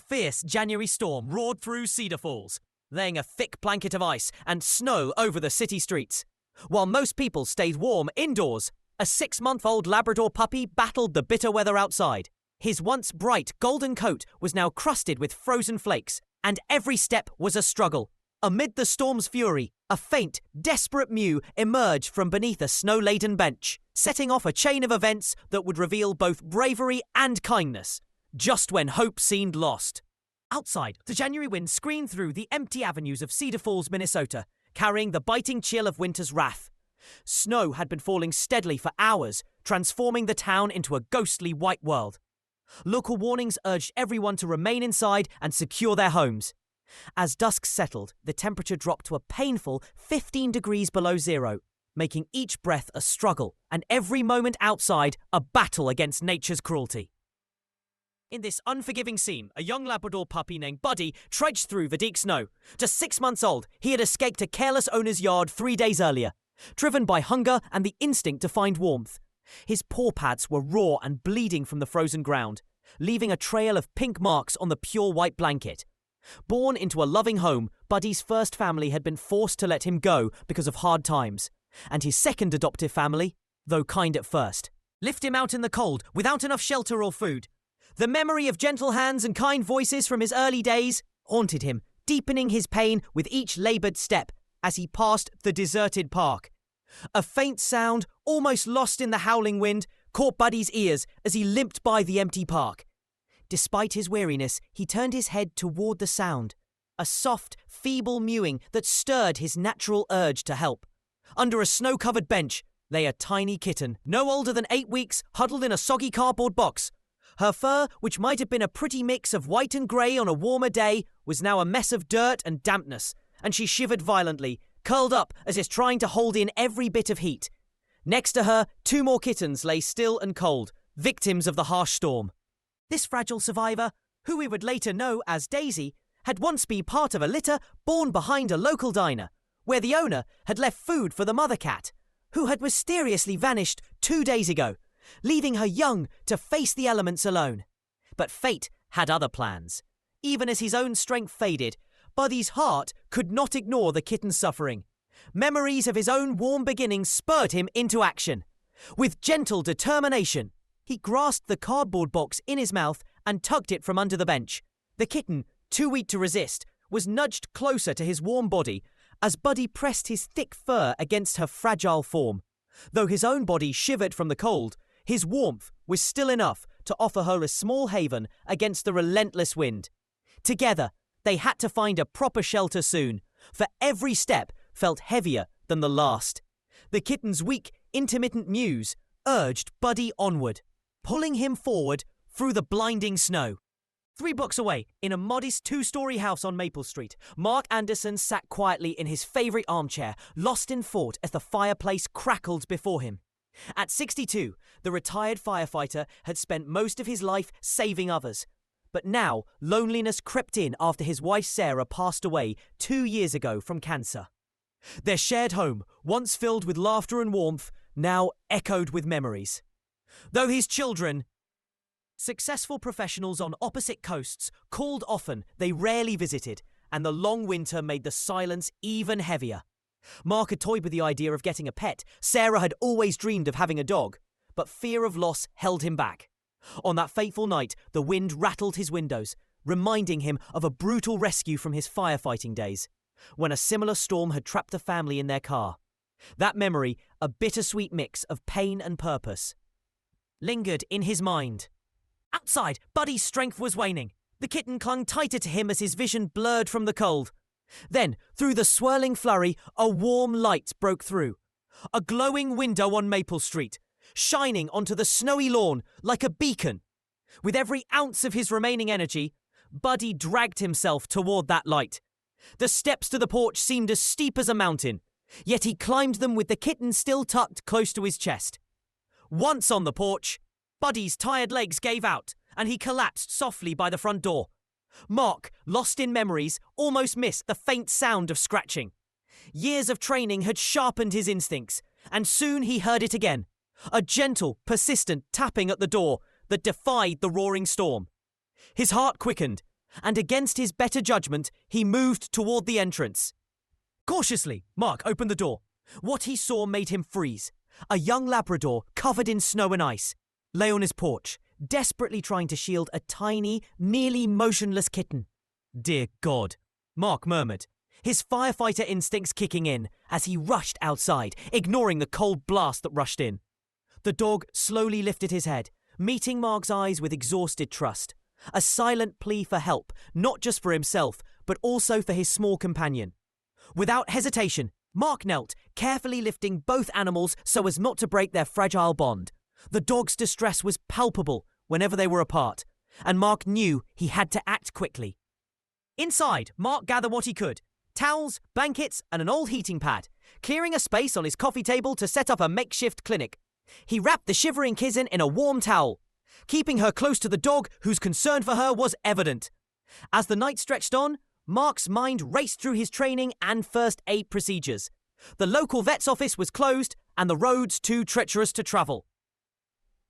fierce January storm roared through Cedar Falls, laying a thick blanket of ice and snow over the city streets. While most people stayed warm indoors, a 6-month-old Labrador puppy battled the bitter weather outside. His once bright golden coat was now crusted with frozen flakes, and every step was a struggle. Amid the storm's fury, a faint, desperate mew emerged from beneath a snow-laden bench, setting off a chain of events that would reveal both bravery and kindness, just when hope seemed lost. Outside, the January wind screamed through the empty avenues of Cedar Falls, Minnesota, carrying the biting chill of winter's wrath. Snow had been falling steadily for hours, transforming the town into a ghostly white world. Local warnings urged everyone to remain inside and secure their homes. As dusk settled, the temperature dropped to a painful 15 degrees below zero, making each breath a struggle and every moment outside a battle against nature's cruelty. In this unforgiving scene, a young Labrador puppy named Buddy trudged through the deep snow. Just 6 months old, he had escaped a careless owner's yard 3 days earlier, driven by hunger and the instinct to find warmth. His paw pads were raw and bleeding from the frozen ground, leaving a trail of pink marks on the pure white blanket. Born into a loving home, Buddy's first family had been forced to let him go because of hard times, and his second adoptive family, though kind at first, left him out in the cold without enough shelter or food. The memory of gentle hands and kind voices from his early days haunted him, deepening his pain with each laboured step as he passed the deserted park. A faint sound, almost lost in the howling wind, caught Buddy's ears as he limped by the empty park. Despite his weariness, he turned his head toward the sound, a soft, feeble mewing that stirred his natural urge to help. Under a snow-covered bench lay a tiny kitten, no older than 8 weeks, huddled in a soggy cardboard box. Her fur, which might have been a pretty mix of white and grey on a warmer day, was now a mess of dirt and dampness, and she shivered violently, curled up as if trying to hold in every bit of heat. Next to her, 2 more kittens lay still and cold, victims of the harsh storm. This fragile survivor, who we would later know as Daisy, had once been part of a litter born behind a local diner, where the owner had left food for the mother cat, who had mysteriously vanished 2 days ago, leaving her young to face the elements alone. But fate had other plans. Even as his own strength faded, Buddy's heart could not ignore the kitten's suffering. Memories of his own warm beginnings spurred him into action. With gentle determination, he grasped the cardboard box in his mouth and tugged it from under the bench. The kitten, too weak to resist, was nudged closer to his warm body as Buddy pressed his thick fur against her fragile form. Though his own body shivered from the cold, his warmth was still enough to offer her a small haven against the relentless wind. Together, they had to find a proper shelter soon, for every step felt heavier than the last. The kitten's weak, intermittent mews urged Buddy onward, pulling him forward through the blinding snow. 3 blocks away, in a modest 2-story house on Maple Street, Mark Anderson sat quietly in his favourite armchair, lost in thought as the fireplace crackled before him. At 62, the retired firefighter had spent most of his life saving others. But now, loneliness crept in after his wife Sarah passed away 2 years ago from cancer. Their shared home, once filled with laughter and warmth, now echoed with memories. Though his children... Successful professionals on opposite coasts called often, they rarely visited, and the long winter made the silence even heavier. Mark had toyed with the idea of getting a pet. Sarah had always dreamed of having a dog, but fear of loss held him back. On that fateful night, the wind rattled his windows, reminding him of a brutal rescue from his firefighting days, when a similar storm had trapped a family in their car. That memory, a bittersweet mix of pain and purpose, lingered in his mind. Outside, Buddy's strength was waning. The kitten clung tighter to him as his vision blurred from the cold. Then, through the swirling flurry, a warm light broke through. A glowing window on Maple Street, shining onto the snowy lawn like a beacon. With every ounce of his remaining energy, Buddy dragged himself toward that light. The steps to the porch seemed as steep as a mountain, yet he climbed them with the kitten still tucked close to his chest. Once on the porch, Buddy's tired legs gave out, and he collapsed softly by the front door. Mark, lost in memories, almost missed the faint sound of scratching. Years of training had sharpened his instincts, and soon he heard it again. A gentle, persistent tapping at the door that defied the roaring storm. His heart quickened, and against his better judgment, he moved toward the entrance. Cautiously, Mark opened the door. What he saw made him freeze. A young Labrador, covered in snow and ice, lay on his porch, desperately trying to shield a tiny, nearly motionless kitten. "Dear God," Mark murmured, his firefighter instincts kicking in as he rushed outside, ignoring the cold blast that rushed in. The dog slowly lifted his head, meeting Mark's eyes with exhausted trust. A silent plea for help, not just for himself, but also for his small companion. Without hesitation, Mark knelt, carefully lifting both animals so as not to break their fragile bond. The dog's distress was palpable whenever they were apart, and Mark knew he had to act quickly. Inside, Mark gathered what he could: towels, blankets, and an old heating pad, clearing a space on his coffee table to set up a makeshift clinic. He wrapped the shivering kitten in a warm towel, keeping her close to the dog whose concern for her was evident. As the night stretched on, Mark's mind raced through his training and first aid procedures. The local vet's office was closed and the roads too treacherous to travel,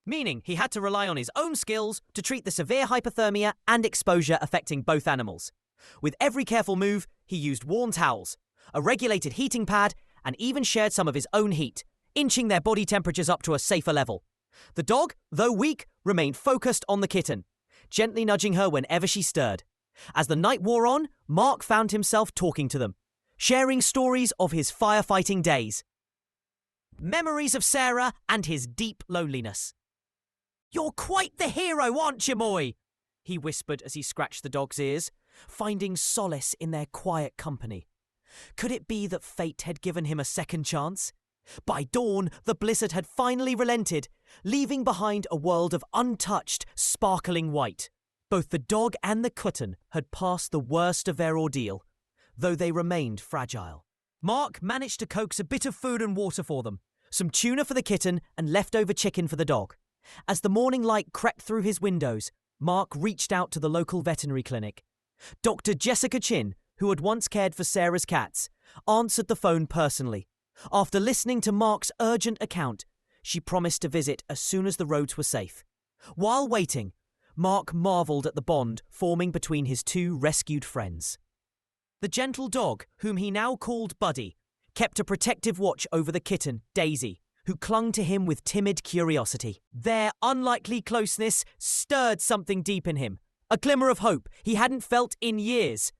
meaning he had to rely on his own skills to treat the severe hypothermia and exposure affecting both animals. With every careful move, he used warm towels, a regulated heating pad, and even shared some of his own heat, inching their body temperatures up to a safer level. The dog, though weak, remained focused on the kitten, gently nudging her whenever she stirred. As the night wore on, Mark found himself talking to them, sharing stories of his firefighting days. Memories of Sarah and his deep loneliness. "You're quite the hero, aren't you, Moy?" he whispered as he scratched the dog's ears, finding solace in their quiet company. Could it be that fate had given him a second chance? By dawn, the blizzard had finally relented, leaving behind a world of untouched, sparkling white. Both the dog and the kitten had passed the worst of their ordeal, though they remained fragile. Mark managed to coax a bit of food and water for them, some tuna for the kitten and leftover chicken for the dog. As the morning light crept through his windows, Mark reached out to the local veterinary clinic. Dr. Jessica Chin, who had once cared for Sarah's cats, answered the phone personally. After listening to Mark's urgent account, she promised to visit as soon as the roads were safe. While waiting, Mark marvelled at the bond forming between his two rescued friends. The gentle dog, whom he now called Buddy, kept a protective watch over the kitten, Daisy, who clung to him with timid curiosity. Their unlikely closeness stirred something deep in him, a glimmer of hope he hadn't felt in years.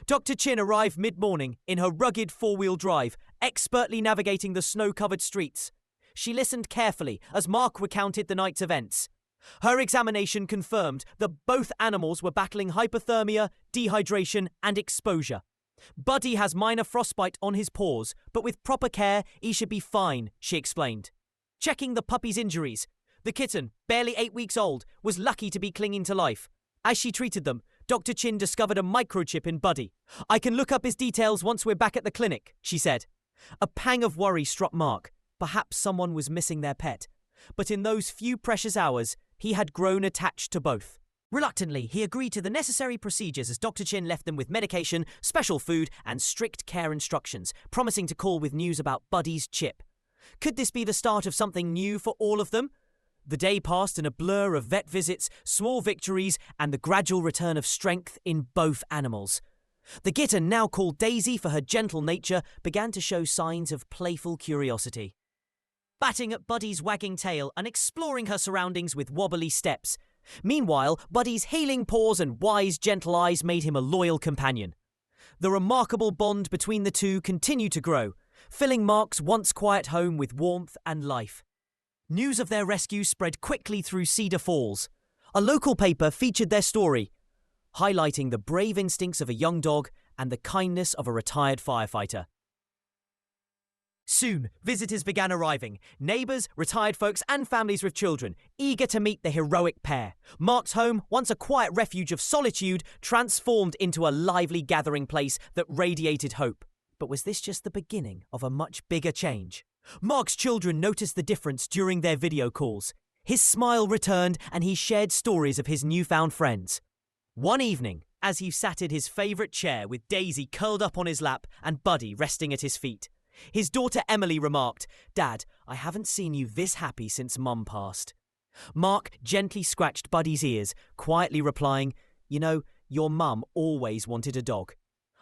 Dr. Chin arrived mid-morning in her rugged four-wheel drive, expertly navigating the snow-covered streets. She listened carefully as Mark recounted the night's events. Her examination confirmed that both animals were battling hypothermia, dehydration, and exposure. Buddy has minor frostbite on his paws, but with proper care, he should be fine, she explained. Checking the puppy's injuries, the kitten, barely 8 weeks old, was lucky to be clinging to life. As she treated them, Dr. Chin discovered a microchip in Buddy. "I can look up his details once we're back at the clinic," she said. A pang of worry struck Mark. Perhaps someone was missing their pet. But in those few precious hours, he had grown attached to both. Reluctantly, he agreed to the necessary procedures as Dr. Chin left them with medication, special food, and strict care instructions, promising to call with news about Buddy's chip. Could this be the start of something new for all of them? The day passed in a blur of vet visits, small victories, and the gradual return of strength in both animals. The kitten, now called Daisy for her gentle nature, began to show signs of playful curiosity, batting at Buddy's wagging tail and exploring her surroundings with wobbly steps. Meanwhile, Buddy's healing paws and wise, gentle eyes made him a loyal companion. The remarkable bond between the two continued to grow, filling Mark's once quiet home with warmth and life. News of their rescue spread quickly through Cedar Falls. A local paper featured their story, highlighting the brave instincts of a young dog and the kindness of a retired firefighter. Soon, visitors began arriving, neighbours, retired folks and families with children, eager to meet the heroic pair. Mark's home, once a quiet refuge of solitude, transformed into a lively gathering place that radiated hope. But was this just the beginning of a much bigger change? Mark's children noticed the difference during their video calls. His smile returned and he shared stories of his newfound friends. One evening, as he sat in his favourite chair with Daisy curled up on his lap and Buddy resting at his feet, his daughter Emily remarked, "Dad, I haven't seen you this happy since Mum passed." Mark gently scratched Buddy's ears, quietly replying, "You know, your mum always wanted a dog.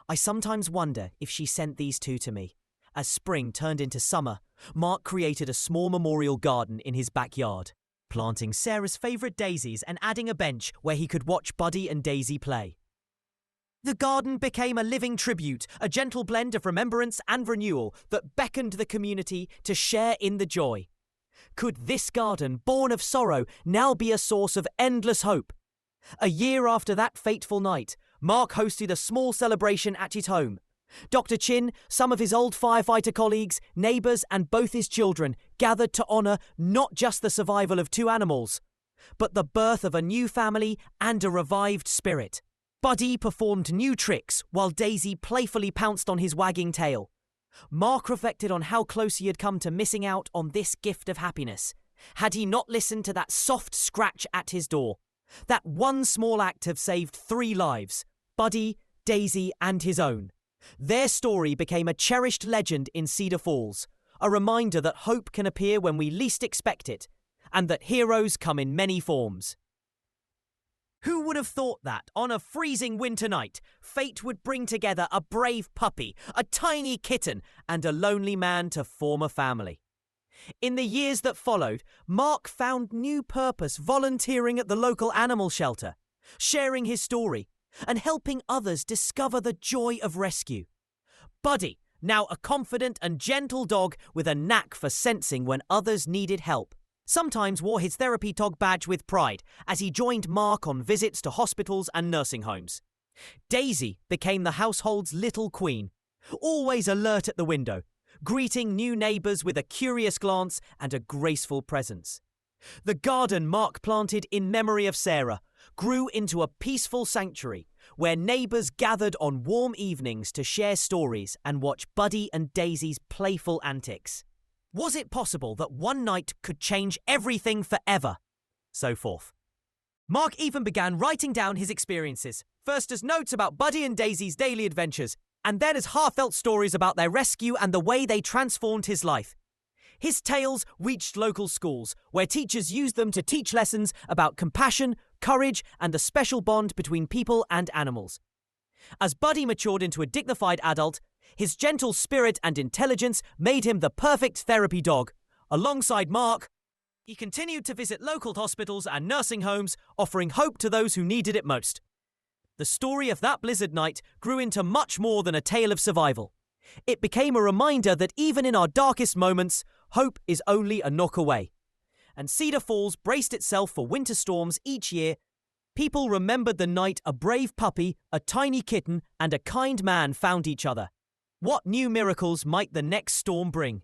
I sometimes wonder if she sent these two to me. As spring turned into summer, Mark created a small memorial garden in his backyard, planting Sarah's favourite daisies and adding a bench where he could watch Buddy and Daisy play. The garden became a living tribute, a gentle blend of remembrance and renewal that beckoned the community to share in the joy. Could this garden, born of sorrow, now be a source of endless hope? A year after that fateful night, Mark hosted a small celebration at his home. Dr. Chin, some of his old firefighter colleagues, neighbours and both his children gathered to honour not just the survival of two animals, but the birth of a new family and a revived spirit. Buddy performed new tricks while Daisy playfully pounced on his wagging tail. Mark reflected on how close he had come to missing out on this gift of happiness. Had he not listened to that soft scratch at his door? That one small act have saved 3 lives, Buddy, Daisy and his own. Their story became a cherished legend in Cedar Falls, a reminder that hope can appear when we least expect it, and that heroes come in many forms. Who would have thought that, on a freezing winter night, fate would bring together a brave puppy, a tiny kitten, and a lonely man to form a family? In the years that followed, Mark found new purpose volunteering at the local animal shelter, sharing his story, and helping others discover the joy of rescue. Buddy, now a confident and gentle dog with a knack for sensing when others needed help, sometimes wore his therapy dog badge with pride as he joined Mark on visits to hospitals and nursing homes. Daisy became the household's little queen, always alert at the window, greeting new neighbours with a curious glance and a graceful presence. The garden Mark planted in memory of Sarah grew into a peaceful sanctuary where neighbours gathered on warm evenings to share stories and watch Buddy and Daisy's playful antics. Was it possible that one night could change everything forever? So forth. Mark even began writing down his experiences, first as notes about Buddy and Daisy's daily adventures, and then as heartfelt stories about their rescue and the way they transformed his life. His tales reached local schools, where teachers used them to teach lessons about compassion, courage, and the special bond between people and animals. As Buddy matured into a dignified adult, his gentle spirit and intelligence made him the perfect therapy dog. Alongside Mark, he continued to visit local hospitals and nursing homes, offering hope to those who needed it most. The story of that blizzard night grew into much more than a tale of survival. It became a reminder that even in our darkest moments, hope is only a knock away. And Cedar Falls braced itself for winter storms each year. People remembered the night a brave puppy, a tiny kitten, and a kind man found each other. What new miracles might the next storm bring?